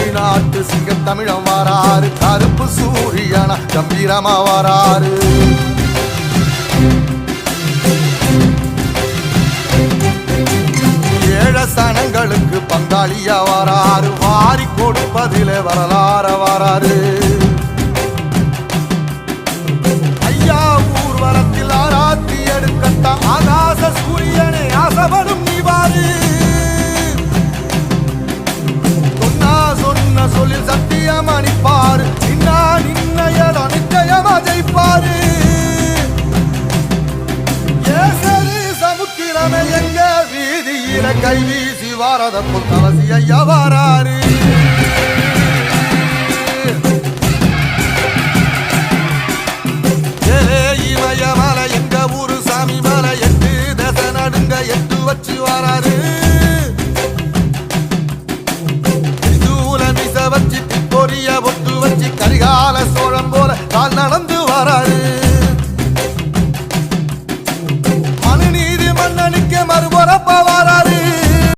தமிழ்நாட்டு சிங்கம் தமிழம் வாராரு, கருப்பு சூரியனா கம்பீரமா வாராரு. ஏழ சனங்களுக்கு பங்காளியா வாராரு, வாரி கொடுப்பதிலே வரலாற வாராரு. ஐயா ஊர்வலத்தில் ஆராத்தி எடுக்கட்ட ஆகாச சூரியனே ஆசபடும் நீவாரு. சொன்ன சொல்லில் சத்தியம் அணிப்பாரு, நின்னையட நிச்சயமா ஜெயிப்பாரு. சமுத்திரமே எங்க வீதியில கை வீசி வாரத புத்தவசி ஐயா வாராரு. இமயமலை எங்க ஊரு சாமி மலை, எட்டு தசை நடுங்க எட்டு வச்சு வாராரு. வச்சு பொரிய ஒட்டு வச்சு கரிகால சோழம் போல கால் நடந்து வராரு.